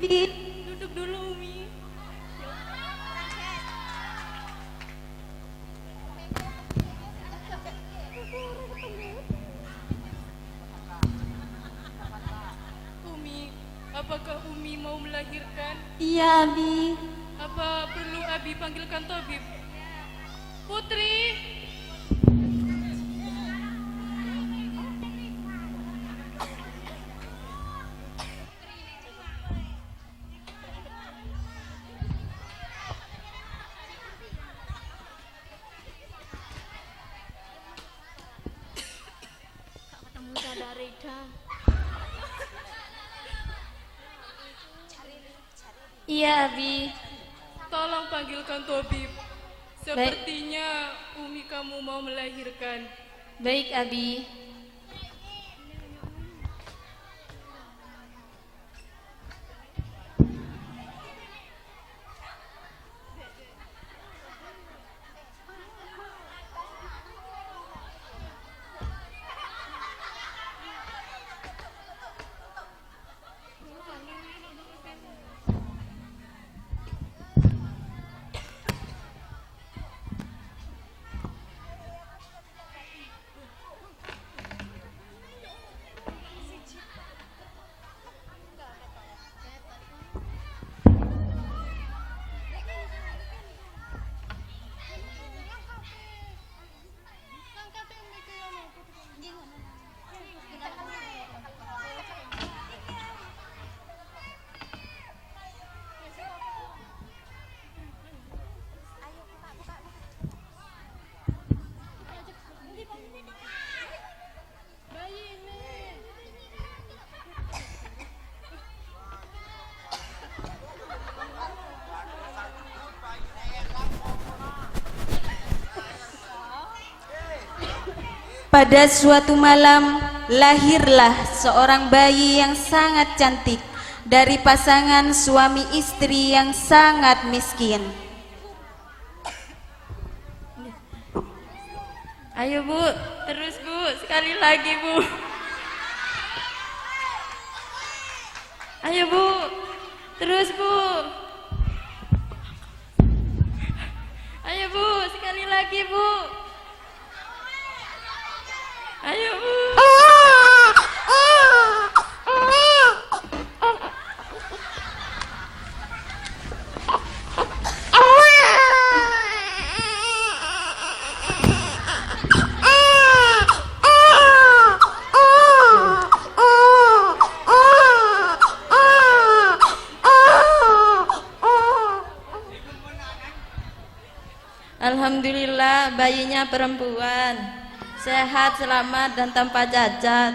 Duduk dulu Umi. Umi, apakah Umi mau melahirkan? Iya, Abi. Apa perlu Abi panggilkan tabib? Putri. Ketemu Sadarida. Iya, Abi. Tolong panggilkan tabib. Sepertinya Umi kamu mau melahirkan. Baik, Abi. Pada suatu malam, lahirlah seorang bayi yang sangat cantik dari pasangan suami istri yang sangat miskin. Ayo Bu, terus Bu, sekali lagi Bu. Ayo Bu, terus Bu. Ayo Bu, sekali lagi Bu. Ayo Bu. Alhamdulillah bayinya perempuan, sehat, selamat dan tanpa cacat.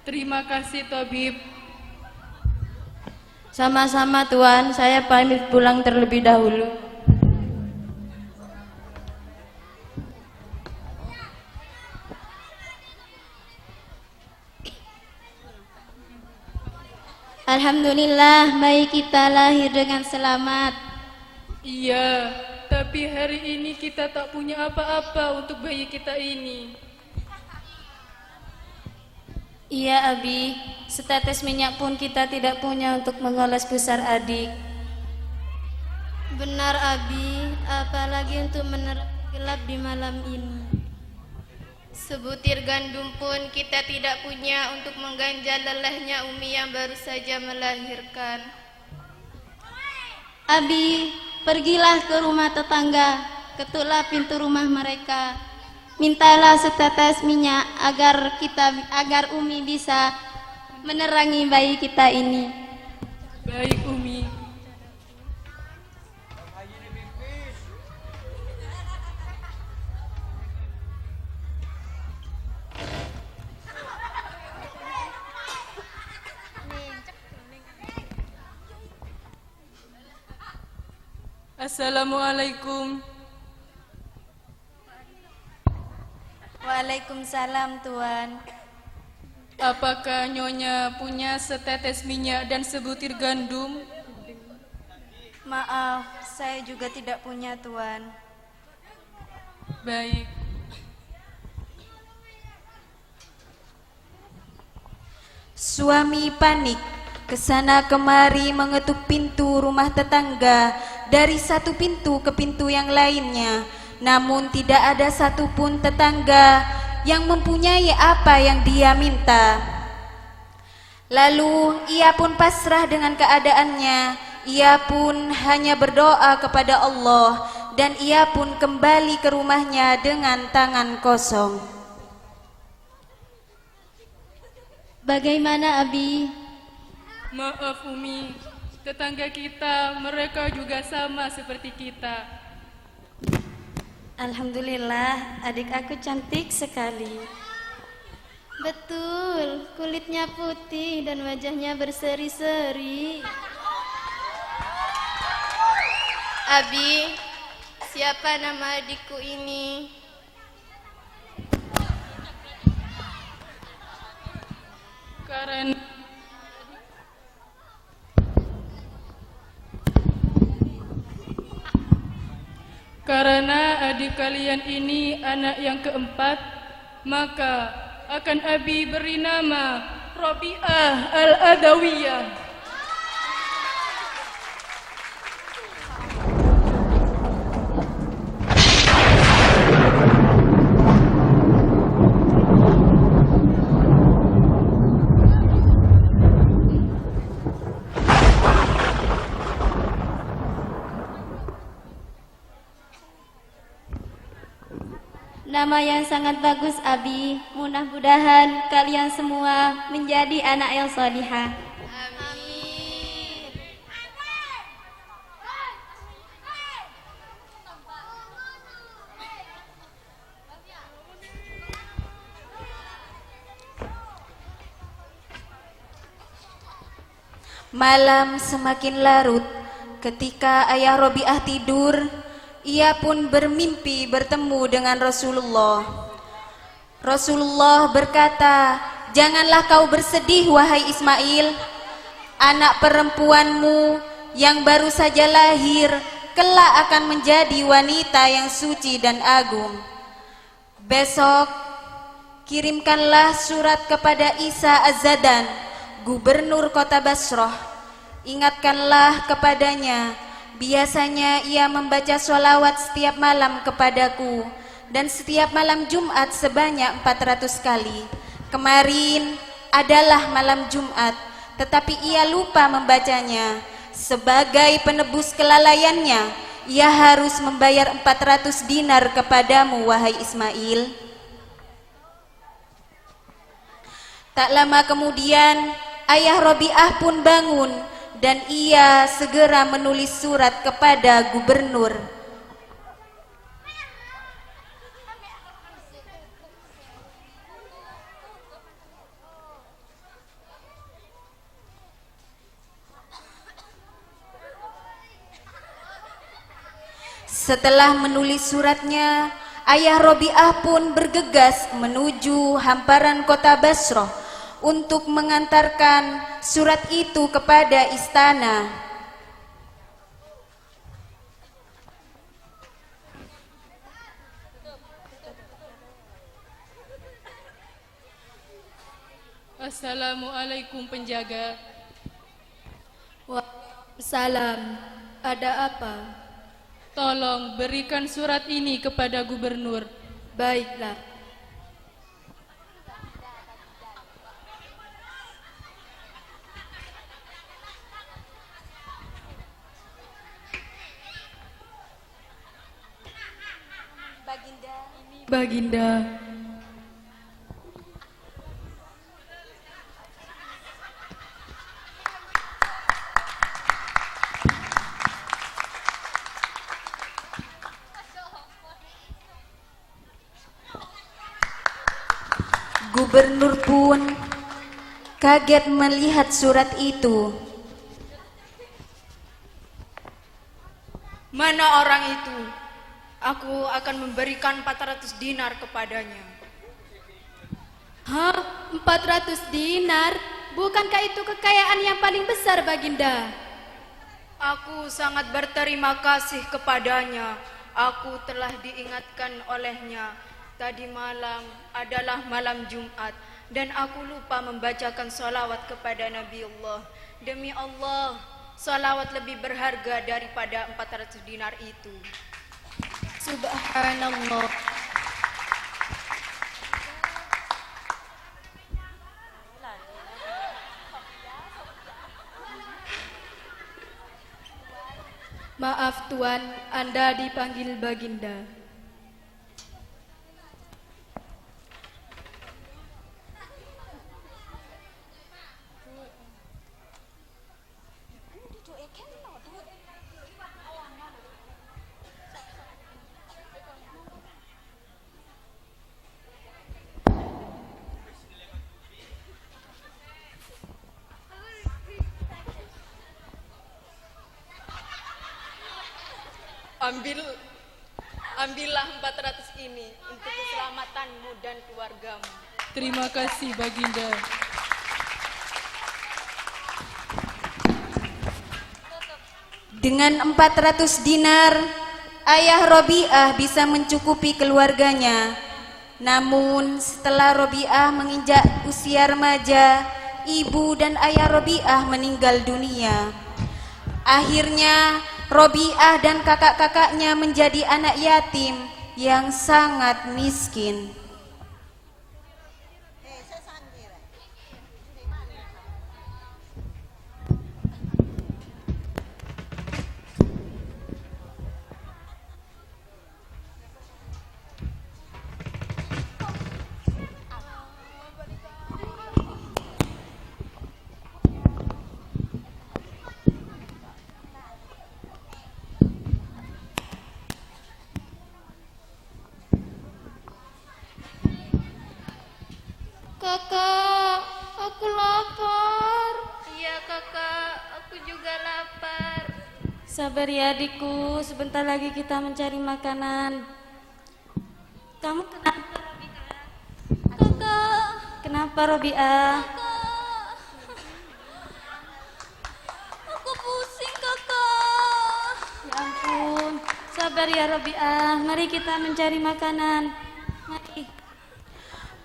Terima kasih tabib. Sama-sama Tuan, saya pamit pulang terlebih dahulu. Alhamdulillah bayi kita lahir dengan selamat. Iya, tapi hari ini kita tak punya apa-apa untuk bayi kita ini. Iya Abi, setetes minyak pun kita tidak punya untuk mengoles pusar adik. Benar Abi, apalagi untuk menerang gelap di malam ini. Sebutir gandum pun kita tidak punya untuk mengganjal lelahnya Umi yang baru saja melahirkan. Abi, pergilah ke rumah tetangga, ketuklah pintu rumah mereka. Mintalah setetes minyak agar Umi bisa menerangi bayi kita ini. Baik Umi. Assalamualaikum. Waalaikumsalam Tuan. Apakah Nyonya punya setetes minyak dan sebutir gandum? Maaf, saya juga tidak punya Tuan. Baik. Suami panik, kesana kemari mengetuk pintu rumah tetangga dari satu pintu ke pintu yang lainnya. Namun tidak ada satupun tetangga yang mempunyai apa yang dia minta. Lalu ia pun pasrah dengan keadaannya. Ia pun hanya berdoa kepada Allah dan ia pun kembali ke rumahnya dengan tangan kosong. Bagaimana Abi? Maaf Umi, tetangga kita mereka juga sama seperti kita. Alhamdulillah, adik aku cantik sekali. Betul, kulitnya putih dan wajahnya berseri-seri. Abi, siapa nama adikku ini? Karena adik kalian ini anak yang keempat, maka akan Abi beri nama Robiah Al-Adawiyah. Nama yang sangat bagus Abi. Mudah-mudahan kalian semua menjadi anak yang salihah. Amin. Malam semakin larut. Ketika ayah Robiah tidur, ia pun bermimpi bertemu dengan Rasulullah. Rasulullah berkata, "Janganlah kau bersedih wahai Ismail. Anak perempuanmu yang baru saja lahir kelak akan menjadi wanita yang suci dan agung. Besok kirimkanlah surat kepada Isa Az-Zadan, gubernur kota Basrah. Ingatkanlah kepadanya, biasanya ia membaca sholawat setiap malam kepadaku dan setiap malam Jumat sebanyak 400 kali. Kemarin adalah malam Jumat, tetapi ia lupa membacanya. Sebagai penebus kelalaiannya, ia harus membayar 400 dinar kepadamu, wahai Ismail." Tak lama kemudian, ayah Robiah pun bangun dan ia segera menulis surat kepada gubernur. Setelah menulis suratnya, ayah Robiah pun bergegas menuju hamparan kota Basrah untuk mengantarkan surat itu kepada istana. Assalamualaikum penjaga. Waalaikumsalam. Ada apa? Tolong berikan surat ini kepada gubernur. Baiklah. Baginda, gubernur pun kaget melihat surat itu. Mana orang itu? Aku akan memberikan 400 dinar kepadanya. Hah? 400 dinar? Bukankah itu kekayaan yang paling besar, Baginda? Aku sangat berterima kasih kepadanya aku telah diingatkan olehnya. Tadi malam adalah malam Jumat dan aku lupa membacakan salawat kepada Nabi Allah. Demi Allah, salawat lebih berharga daripada 400 dinar itu. Subhanallah. Maaf Tuan, Anda dipanggil Baginda. Ambillah 400 ini untuk keselamatanmu dan keluargamu. Terima kasih Baginda. Dengan 400 dinar, ayah Robiah bisa mencukupi keluarganya. Namun setelah Robiah menginjak usia remaja, ibu dan ayah Robiah meninggal dunia. Akhirnya Robiah dan kakak-kakaknya menjadi anak yatim yang sangat miskin. Kakak, aku lapar. Iya kakak, aku juga lapar. Sabar ya adikku, sebentar lagi kita mencari makanan. Kamu kenapa Robiah? Kakak, Kenapa Robiah? aku pusing kakak. Ya ampun, sabar ya Robiah. Mari kita mencari makanan. Mari.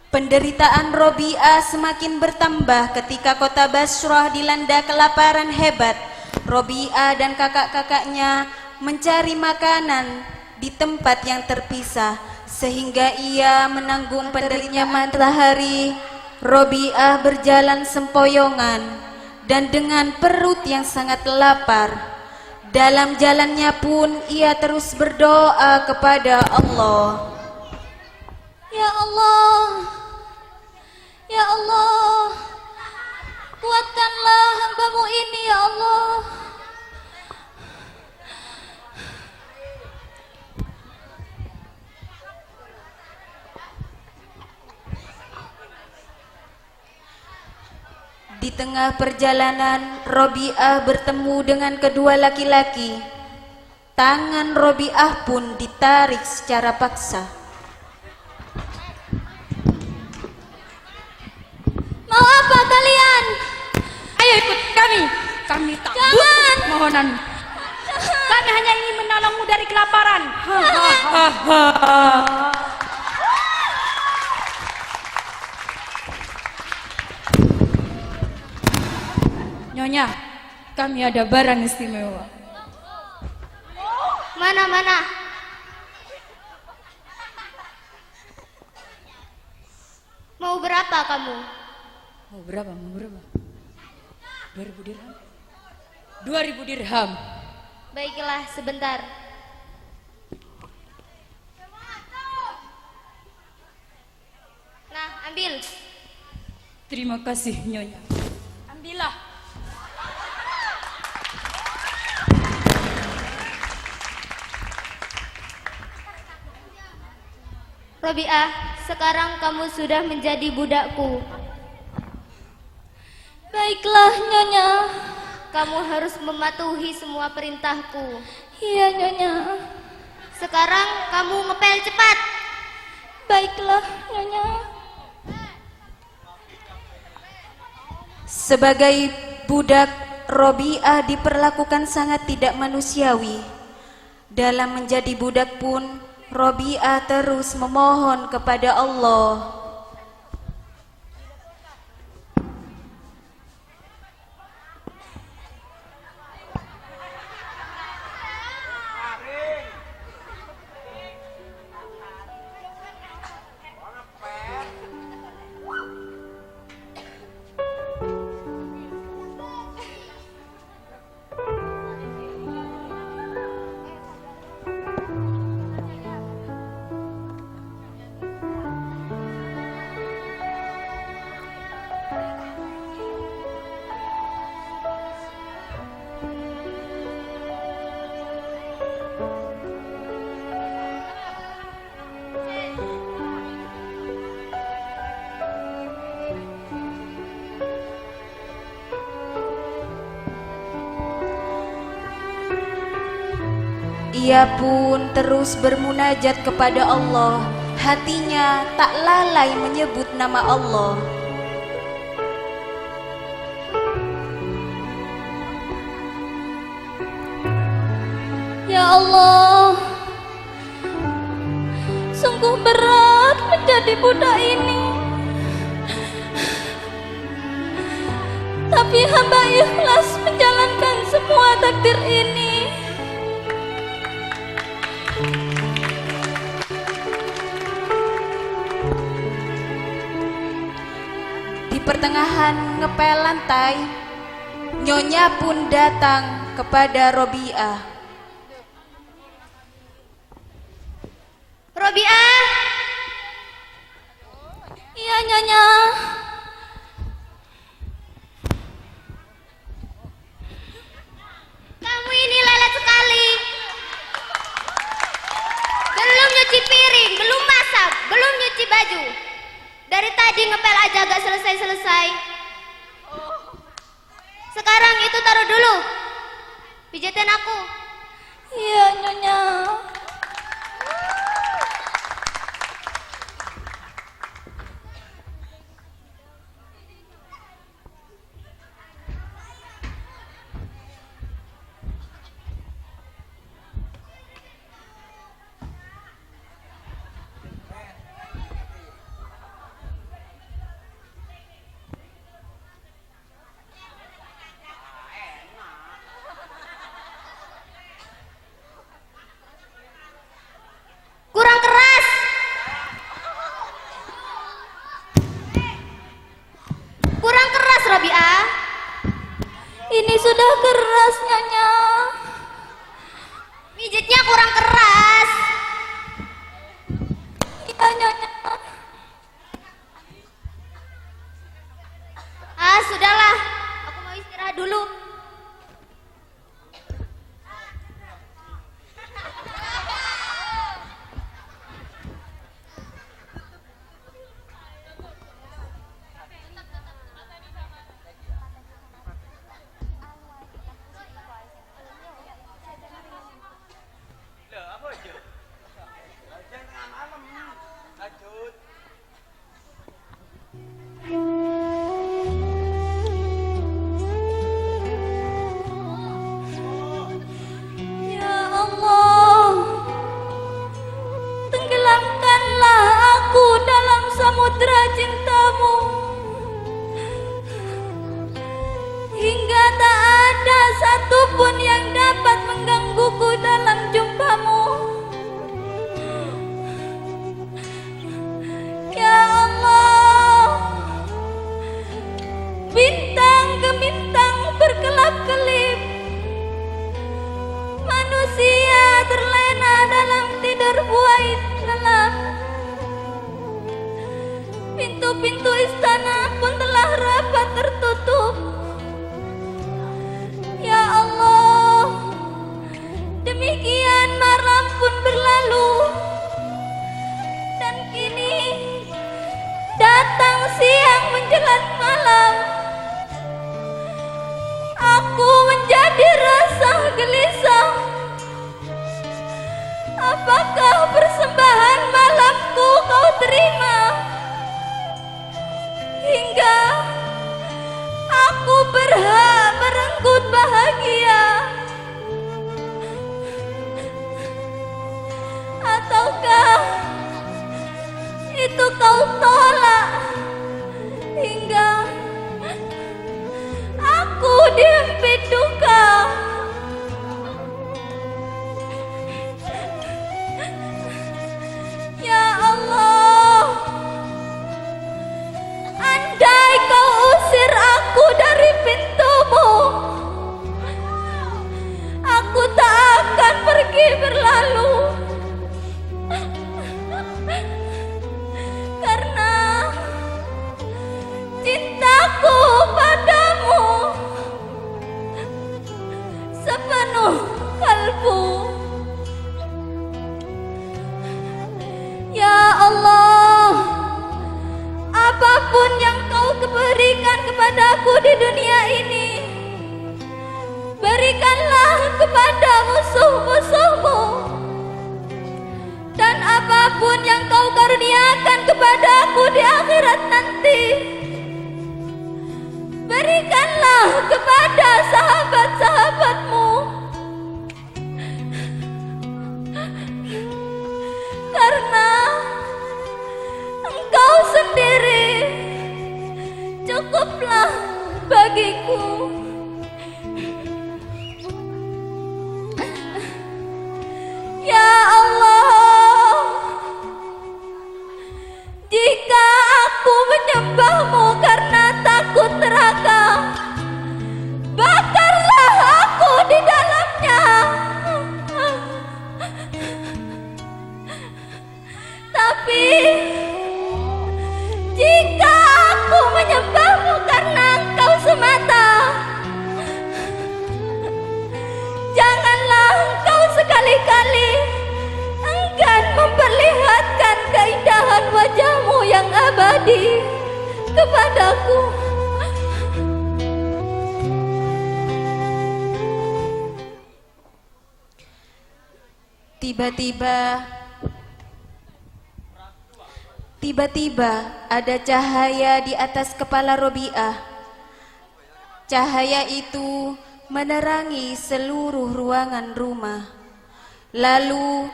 Penderitaan Robiah semakin bertambah ketika kota Basrah dilanda kelaparan hebat. Robiah dan kakak-kakaknya mencari makanan di tempat yang terpisah, sehingga ia menanggung penderitaan matahari. Robiah berjalan sempoyongan dan dengan perut yang sangat lapar. Dalam jalannya pun ia terus berdoa kepada Allah. Ya Allah, ya Allah, kuatkanlah hamba-Mu ini ya Allah. Di tengah perjalanan, Robiah bertemu dengan kedua laki-laki. Tangan Robiah pun ditarik secara paksa. Mau apa kalian? Ayo ikut kami. Kami tak butuh mohonan. Kami hanya ingin menolongmu dari kelaparan. Nyonya, kami ada barang istimewa. Mana? Mau berapa kamu? Mau berapa? 2000 dirham? 2000 dirham. Baiklah, sebentar. Nah, ambil. Terima kasih Nyonya. Ambillah. Robiah, sekarang kamu sudah menjadi budakku. Baiklah Nyonya. Kamu harus mematuhi semua perintahku. Iya Nyonya. Sekarang kamu ngepel cepat. Baiklah Nyonya. Sebagai budak, Robiah diperlakukan sangat tidak manusiawi. Dalam menjadi budak pun Robiah terus memohon kepada Allah. Ia pun terus bermunajat kepada Allah. Hatinya tak lalai menyebut nama Allah. Ya Allah, sungguh berat menjadi budak ini. Tapi hamba ikhlas menjalankan semua takdir ini. Di pertengahan ngepel lantai, Nyonya pun datang kepada Robiah. Robiah, Iya, Nyonya. kamu ini lelet sekali. Belum nyuci piring, belum masak, belum nyuci baju. Dari tadi ngepel aja gak selesai-selesai. Sekarang itu taruh dulu. Pijatin aku. Iya, Nyonya. Kurang keras. Kurang keras, Robiah. Ini sudah keras, Nyonya. Mijitnya kurang keras. Iya, Nyonya. Ah, sudahlah. Aku mau istirahat dulu. Ya Allah, tenggelamkanlah aku dalam samudra cintamu, hingga tak ada satupun yang dapat menggangguku dalam jumpamu. Ya Allah, bintang ke bintang berkelap-kelip, manusia terlena dalam tidur buait lelap. Pintu-pintu istana pun telah rapat tertutup. Ya Allah, demikian malam pun berlalu, dan kini datang siang menjelang malam. Aku menjadi rasa gelisah. Apakah persembahan malamku kau terima? Hingga aku berhak merenggut bahagia. itu kau tolak hingga aku dihimpit duka. Ya Allah, andai kau usir aku dari pintumu, aku tak akan pergi berlalu. Karena cintaku padamu sepenuh kalbu. Ya Allah, apapun yang kau berikan kepadaku di dunia ini, berikanlah kepada musuh-musuhmu. Dan apapun yang kau karuniakan kepadaku di akhirat nanti, berikanlah kepada sahabat-sahabatmu. Karena engkau sendiri cukuplah bagiku. Ya Allah, jika aku menyembahmu karena takut neraka, bakarlah aku di dalamnya. Tapi jika aku menyembahmu karena engkau semata, janganlah engkau sekali-kali enggan memperlihatkan keindahan wajahmu yang abadi kepadaku. Tiba-tiba ada cahaya di atas kepala Robiah. Cahaya itu menerangi seluruh ruangan rumah. Lalu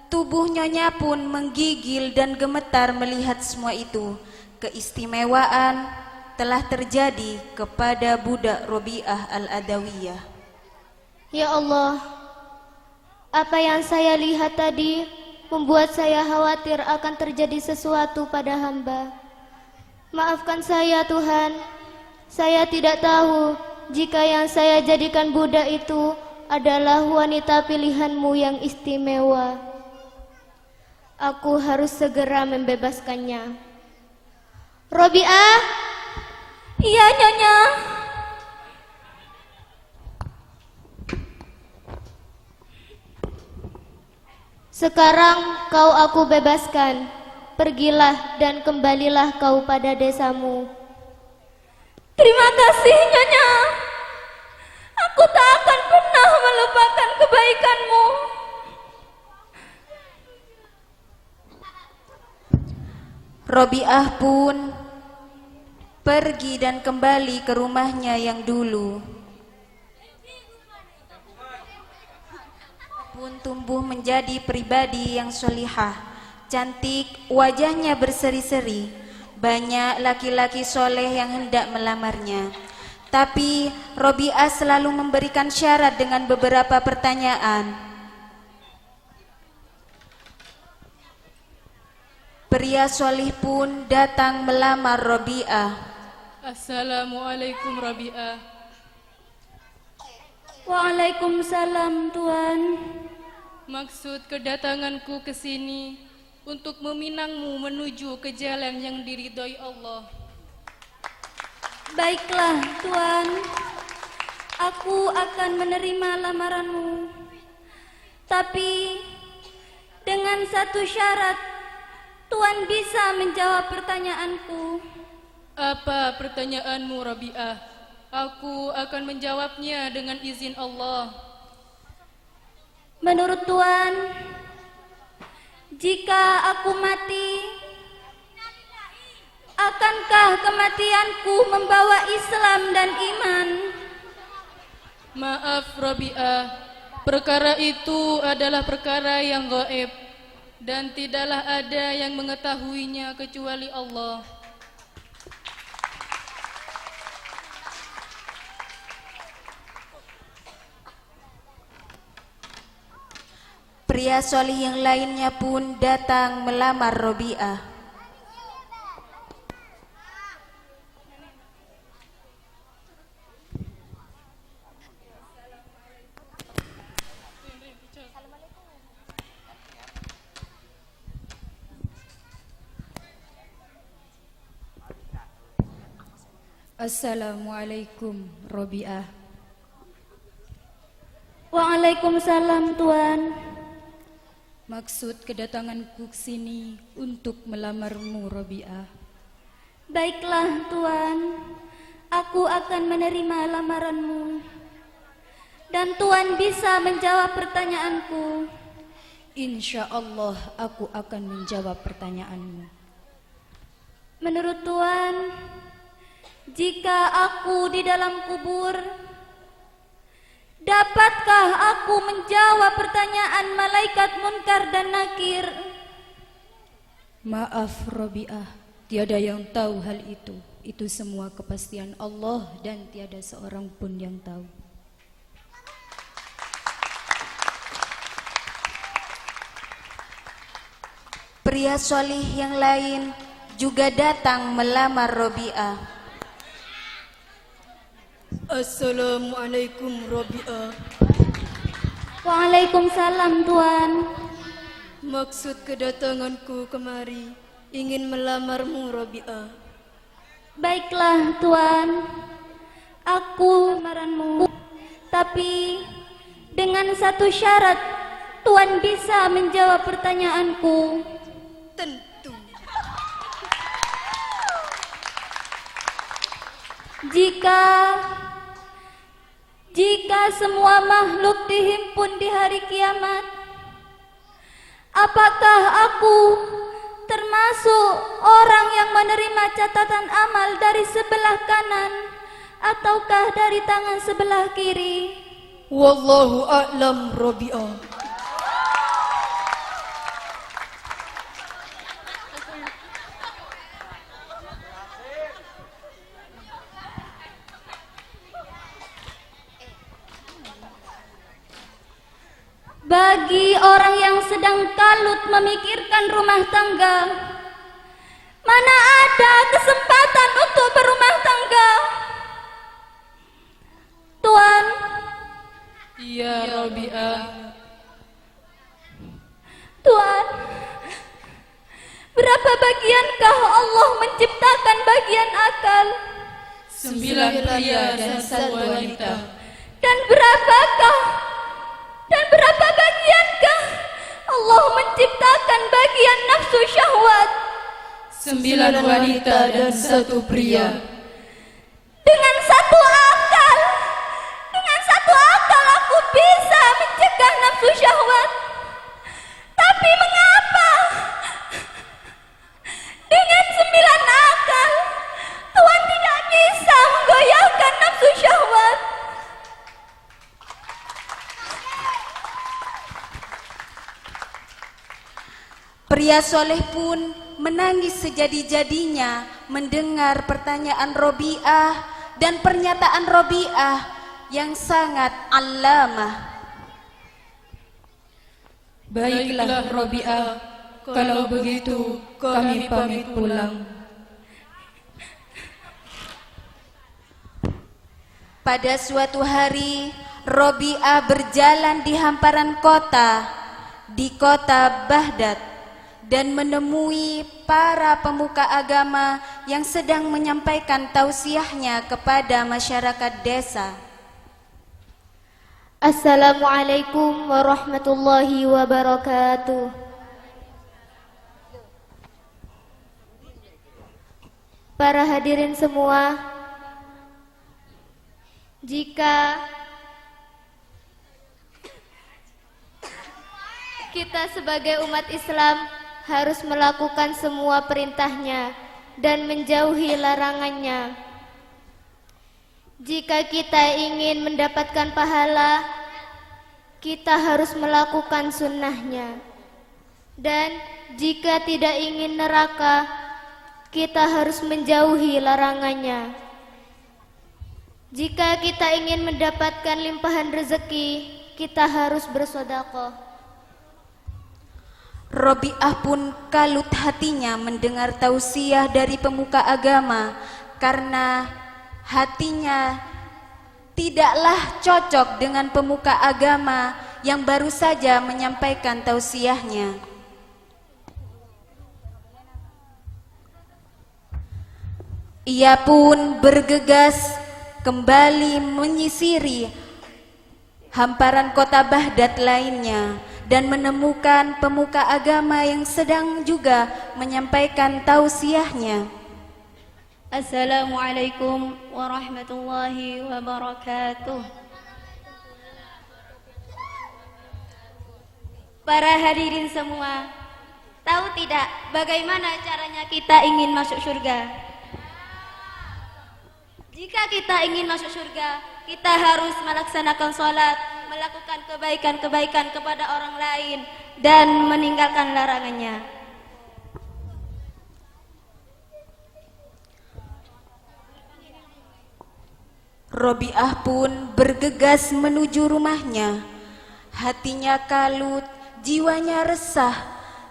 tubuh Nyonya pun menggigil dan gemetar melihat semua itu. Keistimewaan telah terjadi kepada budak Robiah Al-Adawiyah. Ya Allah, apa yang saya lihat tadi membuat saya khawatir akan terjadi sesuatu pada hamba. Maafkan saya Tuhan, saya tidak tahu jika yang saya jadikan budak itu adalah wanita pilihanmu yang istimewa. Aku harus segera membebaskannya. Robiah? Iya, Nyonya. Sekarang kau aku bebaskan. Pergilah dan kembalilah kau pada desamu. Terima kasih, Nyonya. Aku tak akan pernah melupakan kebaikanmu. Robiah pun pergi dan kembali ke rumahnya yang dulu. Pun tumbuh menjadi pribadi yang solihah, cantik, wajahnya berseri-seri. Banyak laki-laki soleh yang hendak melamarnya. Tapi Robiah selalu memberikan syarat dengan beberapa pertanyaan. Pria solih pun datang melamar Robiah. Assalamualaikum Robiah. Waalaikumsalam, Tuan. Maksud kedatanganku ke sini untuk meminangmu menuju ke jalan yang diridhoi Allah. Baiklah, Tuan. Aku akan menerima lamaranmu. Tapi dengan satu syarat, Tuan bisa menjawab pertanyaanku. Apa pertanyaanmu, Robiah? Aku akan menjawabnya dengan izin Allah. Menurut Tuan, jika aku mati, akankah kematianku membawa Islam dan iman? Maaf Robiah, perkara itu adalah perkara yang gaib. dan tidaklah ada yang mengetahuinya kecuali Allah. Pria solih yang lainnya pun datang melamar Robiah. Assalamualaikum Robiah. Waalaikumsalam Tuan. Maksud kedatanganku ke sini untuk melamarmu Robiah. Baiklah Tuan, aku akan menerima lamaranmu. Dan Tuan bisa menjawab pertanyaanku. Insya Allah aku akan menjawab pertanyaanmu. Menurut Tuan, jika aku di dalam kubur, dapatkah aku menjawab pertanyaan malaikat Munkar dan Nakir? Maaf Robiah, tiada yang tahu hal itu. Itu semua kepastian Allah dan tiada seorang pun yang tahu. Pria solih yang lain juga datang melamar Robiah. Assalamualaikum Robiah. Waalaikumsalam Tuan. Maksud kedatanganku kemari ingin melamarmu Robiah. Baiklah Tuan, aku lamaranmu. Tapi dengan satu syarat, Tuan bisa menjawab pertanyaanku. Tentu. Jika semua makhluk dihimpun di hari kiamat, apakah aku termasuk orang yang menerima catatan amal dari sebelah kanan ataukah dari tangan sebelah kiri? Wallahu a'lam Robiah. Bagi orang yang sedang kalut memikirkan rumah tangga, mana ada kesempatan untuk berumah tangga? Tuan, Ya Robiah, Tuan, berapa bagiankah Allah menciptakan bagian akal? 9 pria dan 1 wanita. Dan berapa bagiankah Allah menciptakan bagian nafsu syahwat? 9 wanita dan 1 pria. Dengan satu akal aku bisa mencegah nafsu syahwat. Tapi mengapa dengan 9 akal Tuhan tidak bisa menggoyahkan nafsu syahwat? Pria soleh pun menangis sejadi-jadinya mendengar pertanyaan Robiah dan pernyataan Robiah yang sangat allamah. Baiklah Robiah, kalau begitu kami pamit pulang. Pada suatu hari, Robiah berjalan di hamparan kota, di kota Baghdad, dan menemui para pemuka agama yang sedang menyampaikan tausiahnya kepada masyarakat desa. Assalamualaikum warahmatullahi wabarakatuh. Para hadirin semua, jika kita sebagai umat Islam harus melakukan semua perintahnya dan menjauhi larangannya. Jika kita ingin mendapatkan pahala, kita harus melakukan sunnahnya. Dan jika tidak ingin neraka, kita harus menjauhi larangannya. Jika kita ingin mendapatkan limpahan rezeki, kita harus bersedekah. Robiah pun kalut hatinya mendengar tausiah dari pemuka agama, karena hatinya tidaklah cocok dengan pemuka agama yang baru saja menyampaikan tausiahnya. Ia pun bergegas kembali menyisiri hamparan kota Baghdad lainnya dan menemukan pemuka agama yang sedang juga menyampaikan tausiahnya. Assalamualaikum warahmatullahi wabarakatuh. Para hadirin semua, tahu tidak bagaimana caranya kita ingin masuk surga? Jika kita ingin masuk surga, kita harus melaksanakan sholat, melakukan kebaikan-kebaikan kepada orang lain, dan meninggalkan larangannya. Robiah pun bergegas menuju rumahnya. Hatinya kalut, jiwanya resah,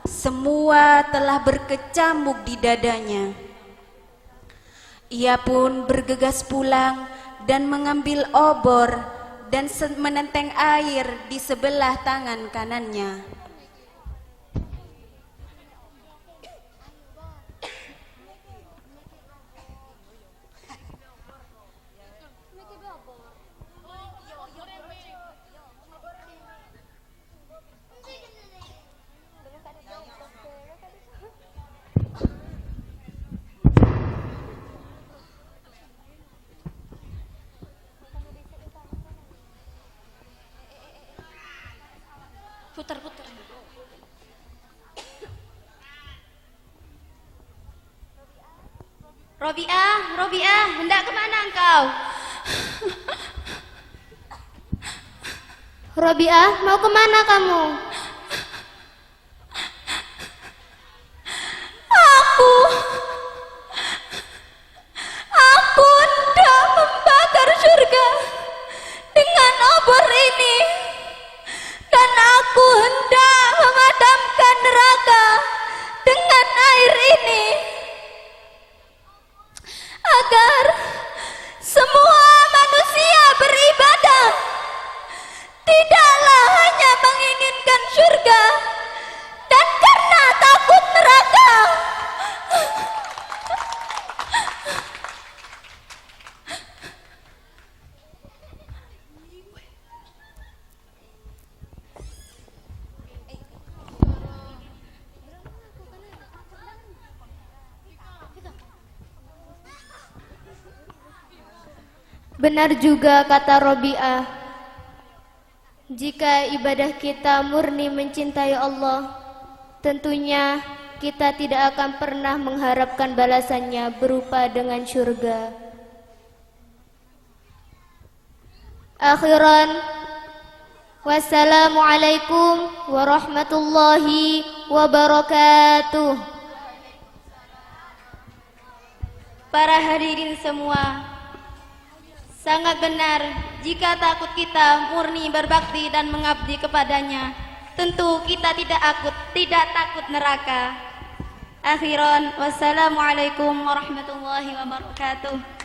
semua telah berkecamuk di dadanya. Ia pun bergegas pulang dan mengambil obor dan menenteng air di sebelah tangan kanannya. Putar-putar. Robiah, hendak kemana engkau? Robiah, mau kemana kamu? Aku hendak membakar surga dengan obor ini, dan aku hendak memadamkan neraka dengan air ini, agar semua manusia beribadah tidaklah hanya menginginkan surga dan karena takut neraka. Benar juga kata Robiah, jika ibadah kita murni mencintai Allah, tentunya kita tidak akan pernah mengharapkan balasannya berupa dengan surga. Akhiran, wassalamualaikum warahmatullahi wabarakatuh. Para hadirin semua, sangat benar jika takut kita murni berbakti dan mengabdi kepadanya, tentu kita tidak takut neraka. Akhiran, wassalamualaikum warahmatullahi wabarakatuh.